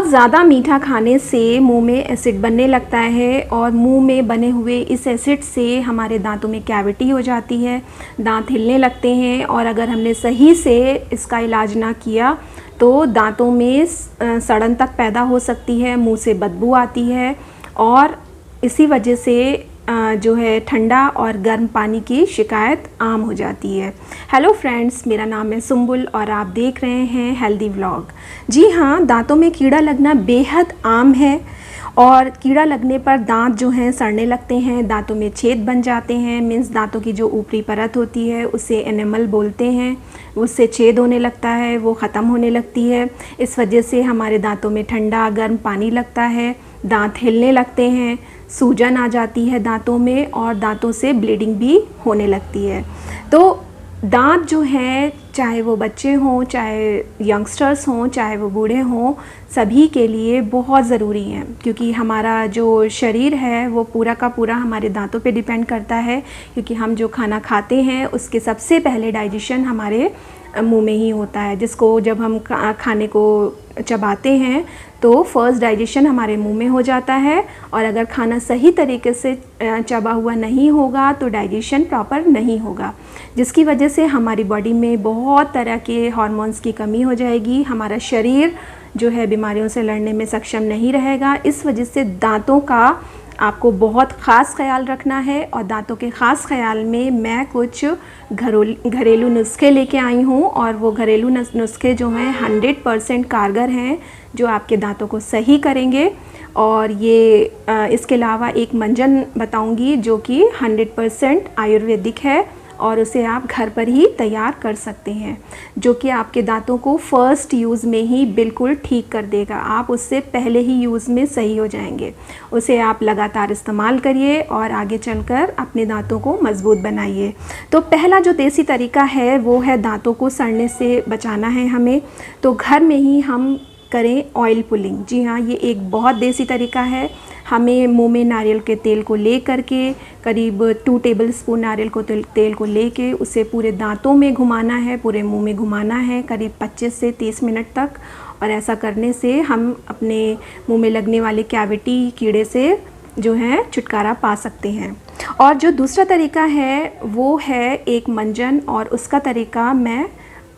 बहुत ज़्यादा मीठा खाने से मुंह में एसिड बनने लगता है और मुंह में बने हुए इस एसिड से हमारे दांतों में कैविटी हो जाती है, दांत हिलने लगते हैं और अगर हमने सही से इसका इलाज ना किया तो दांतों में सड़न तक पैदा हो सकती है, मुंह से बदबू आती है और इसी वजह से जो है ठंडा और गर्म पानी की शिकायत आम हो जाती है। हेलो फ्रेंड्स, मेरा नाम है सुम्बुल और आप देख रहे हैं हेल्दी व्लॉग। जी हाँ, दांतों में कीड़ा लगना बेहद आम है और कीड़ा लगने पर दांत जो हैं सड़ने लगते हैं, दांतों में छेद बन जाते हैं। मीन्स दांतों की जो ऊपरी परत होती है उसे एनेमल बोलते हैं, उससे छेद होने लगता है, वो ख़त्म होने लगती है। इस वजह से हमारे दांतों में ठंडा गर्म पानी लगता है, दांत हिलने लगते हैं, सूजन आ जाती है दांतों में और दांतों से ब्लीडिंग भी होने लगती है। तो दांत जो हैं, चाहे वो बच्चे हों, चाहे यंगस्टर्स हों, चाहे वो बूढ़े हों, सभी के लिए बहुत ज़रूरी हैं क्योंकि हमारा जो शरीर है वो पूरा का पूरा हमारे दांतों पे डिपेंड करता है। क्योंकि हम जो खाना खाते हैं उसके सबसे पहले डाइजेशन हमारे मुंह में ही होता है, जिसको जब हम खाने को चबाते हैं तो फर्स्ट डाइजेशन हमारे मुंह में हो जाता है और अगर खाना सही तरीके से चबा हुआ नहीं होगा तो डाइजेशन प्रॉपर नहीं होगा, जिसकी वजह से हमारी बॉडी में बहुत तरह के हार्मोन्स की कमी हो जाएगी। हमारा शरीर जो है बीमारियों से लड़ने में सक्षम नहीं रहेगा। इस वजह से दांतों का आपको बहुत ख़ास ख्याल रखना है और दांतों के ख़ास ख्याल में मैं कुछ घरेलू नुस्खे लेके आई हूँ और वो घरेलू नुस्खे जो हैं 100% कारगर हैं, जो आपके दांतों को सही करेंगे। और ये इसके अलावा एक मंजन बताऊँगी जो कि 100% आयुर्वेदिक है और उसे आप घर पर ही तैयार कर सकते हैं, जो कि आपके दांतों को फ़र्स्ट यूज़ में ही बिल्कुल ठीक कर देगा। आप उससे पहले ही यूज़ में सही हो जाएंगे। उसे आप लगातार इस्तेमाल करिए और आगे चलकर अपने दांतों को मज़बूत बनाइए। तो पहला जो देसी तरीका है वो है दांतों को सड़ने से बचाना है हमें, तो घर में ही हम करें ऑयल पुलिंग। जी हाँ, ये एक बहुत देसी तरीका है। हमें मुंह में नारियल के तेल को ले करके करीब 2 टेबलस्पून नारियल को तेल को लेके उसे पूरे दांतों में घुमाना है, पूरे मुंह में घुमाना है करीब 25 से 30 मिनट तक। और ऐसा करने से हम अपने मुंह में लगने वाले कैविटी कीड़े से जो है छुटकारा पा सकते हैं। और जो दूसरा तरीका है वो है एक मंजन, और उसका तरीका मैं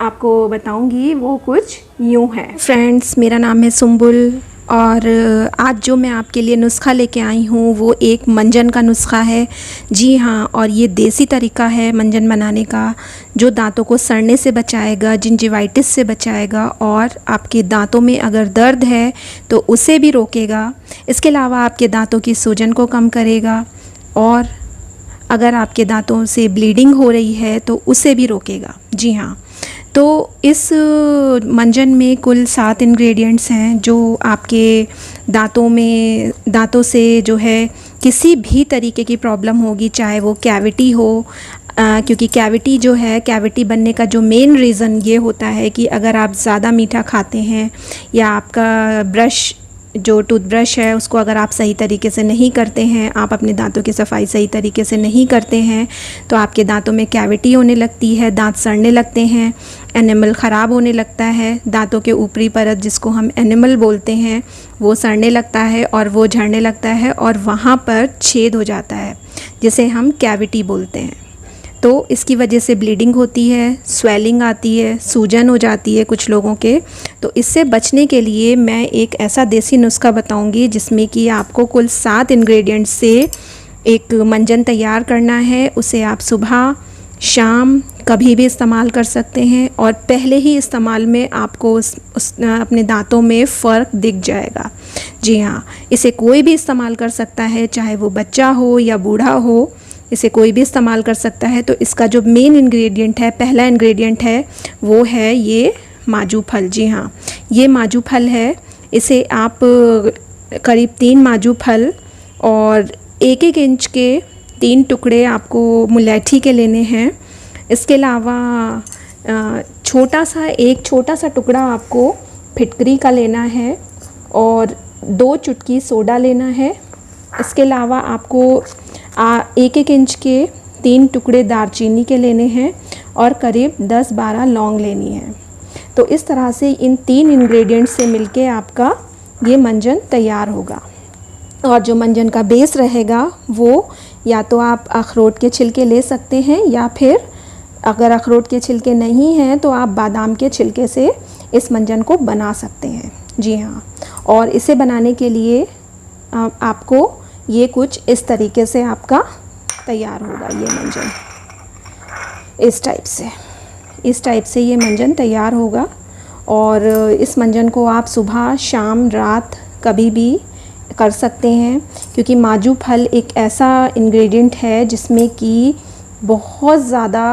आपको बताऊंगी। वो कुछ यूँ है। फ्रेंड्स, मेरा नाम है सुम्बुल और आज जो मैं आपके लिए नुस्खा लेके आई हूँ वो एक मंजन का नुस्खा है। जी हाँ, और ये देसी तरीका है मंजन बनाने का, जो दांतों को सड़ने से बचाएगा, जिंजिवाइटिस से बचाएगा और आपके दांतों में अगर दर्द है तो उसे भी रोकेगा। इसके अलावा आपके दांतों की सूजन को कम करेगा और अगर आपके दांतों से ब्लीडिंग हो रही है तो उसे भी रोकेगा। जी हाँ, तो इस मंजन में कुल 7 इंग्रेडिएंट्स हैं जो आपके दांतों से जो है किसी भी तरीके की प्रॉब्लम होगी, चाहे वो कैविटी हो, क्योंकि कैविटी बनने का जो मेन रीज़न ये होता है कि अगर आप ज़्यादा मीठा खाते हैं या आपका जो टूथब्रश है उसको अगर आप सही तरीके से नहीं करते हैं, आप अपने दांतों की सफाई सही तरीके से नहीं करते हैं तो आपके दांतों में कैविटी होने लगती है, दांत सड़ने लगते हैं, एनिमल ख़राब होने लगता है, दांतों के ऊपरी परत जिसको हम एनिमल बोलते हैं वो सड़ने लगता है और वो झड़ने लगता है और वहाँ पर छेद हो जाता है जिसे हम कैविटी बोलते हैं। तो इसकी वजह से ब्लीडिंग होती है, स्वेलिंग आती है, सूजन हो जाती है कुछ लोगों के। तो इससे बचने के लिए मैं एक ऐसा देसी नुस्खा बताऊंगी जिसमें कि आपको कुल 7 इंग्रेडिएंट्स से एक मंजन तैयार करना है। उसे आप सुबह शाम कभी भी इस्तेमाल कर सकते हैं और पहले ही इस्तेमाल में आपको अपने दांतों में फ़र्क दिख जाएगा। जी हाँ, इसे कोई भी इस्तेमाल कर सकता है, चाहे वो बच्चा हो या बूढ़ा हो, इसे कोई भी इस्तेमाल कर सकता है। तो इसका जो मेन इंग्रेडिएंट है, पहला इंग्रेडिएंट है वो है ये माजू फल। जी हाँ, ये माजू फल है। इसे आप करीब 3 माजू फल और 1-1 इंच के 3 टुकड़े आपको मुलैठी के लेने हैं। इसके अलावा एक छोटा सा टुकड़ा आपको फिटकरी का लेना है और 2 चुटकी सोडा लेना है। इसके अलावा आपको 1-1 इंच के 3 टुकड़े दालचीनी के लेने हैं और करीब 10-12 लौंग लेनी है। तो इस तरह से इन 3 इंग्रेडिएंट्स से मिलके आपका ये मंजन तैयार होगा। और जो मंजन का बेस रहेगा वो या तो आप अखरोट के छिलके ले सकते हैं, या फिर अगर अखरोट के छिलके नहीं हैं तो आप बादाम के छिलके से इस मंजन को बना सकते हैं। जी हाँ, और इसे बनाने के लिए आपको ये कुछ इस तरीके से आपका तैयार होगा। ये मंजन इस टाइप से ये मंजन तैयार होगा। और इस मंजन को आप सुबह, शाम, रात कभी भी कर सकते हैं, क्योंकि माजू फल एक ऐसा इंग्रेडिएंट है जिसमें कि बहुत ज़्यादा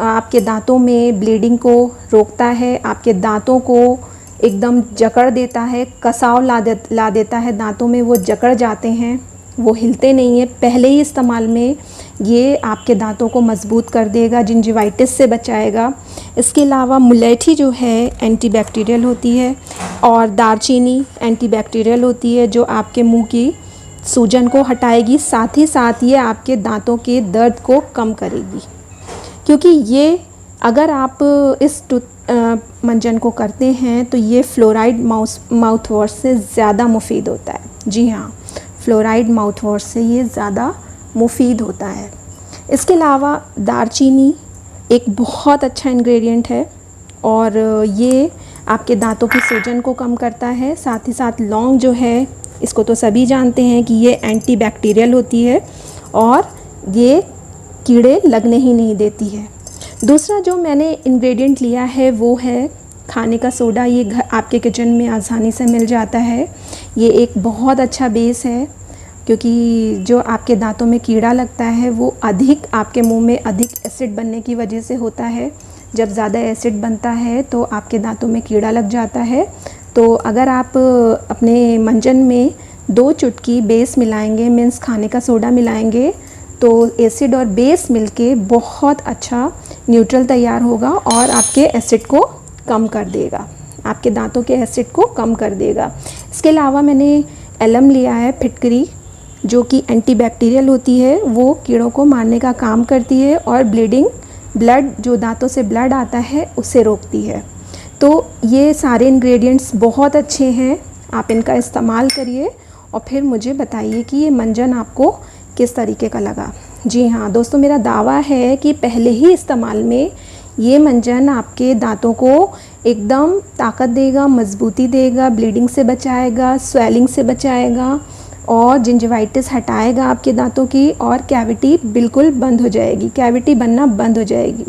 आपके दांतों में ब्लीडिंग को रोकता है, आपके दांतों को एकदम जकड़ देता है, कसाव ला देता है दांतों में, वो जकड़ जाते हैं, वो हिलते नहीं हैं। पहले ही इस्तेमाल में ये आपके दांतों को मजबूत कर देगा, जिंजिवाइटिस से बचाएगा। इसके अलावा मुलेठी जो है एंटीबैक्टीरियल होती है, और दालचीनी एंटीबैक्टीरियल होती है जो आपके मुंह की सूजन को हटाएगी, साथ ही साथ ये आपके दांतों के दर्द को कम करेगी। क्योंकि ये अगर आप इस मंजन को करते हैं तो ये फ्लोराइड माउथ वॉश से ज़्यादा मुफीद होता है। जी हाँ, फ्लोराइड माउथ वॉश से ये ज़्यादा मुफीद होता है। इसके अलावा दालचीनी एक बहुत अच्छा इंग्रेडिएंट है, और ये आपके दांतों की सूजन को कम करता है। साथ ही साथ लौंग जो है, इसको तो सभी जानते हैं कि ये एंटीबैक्टीरियल होती है और ये कीड़े लगने ही नहीं देती है। दूसरा जो मैंने इंग्रेडिएंट लिया है वो है खाने का सोडा। ये आपके किचन में आसानी से मिल जाता है। ये एक बहुत अच्छा बेस है, क्योंकि जो आपके दांतों में कीड़ा लगता है वो अधिक आपके मुंह में अधिक एसिड बनने की वजह से होता है। जब ज़्यादा एसिड बनता है तो आपके दांतों में कीड़ा लग जाता है। तो अगर आप अपने मंजन में 2 चुटकी बेस मिलाएंगे, मीन्स खाने का सोडा मिलाएंगे, तो एसिड और बेस मिलके बहुत अच्छा न्यूट्रल तैयार होगा और आपके एसिड को कम कर देगा, आपके दांतों के एसिड को कम कर देगा। इसके अलावा मैंने एलम लिया है, फिटकरी, जो कि एंटीबैक्टीरियल होती है, वो कीड़ों को मारने का काम करती है और ब्लड जो दांतों से ब्लड आता है उसे रोकती है। तो ये सारे इंग्रेडिएंट्स बहुत अच्छे हैं, आप इनका इस्तेमाल करिए और फिर मुझे बताइए कि ये मंजन आपको किस तरीके का लगा। जी हाँ दोस्तों, मेरा दावा है कि पहले ही इस्तेमाल में ये मंजन आपके दांतों को एकदम ताकत देगा, मजबूती देगा, ब्लीडिंग से बचाएगा, स्वेलिंग से बचाएगा और जिंजिवाइटिस हटाएगा आपके दांतों की, और कैविटी बिल्कुल बंद हो जाएगी, कैविटी बनना बंद हो जाएगी।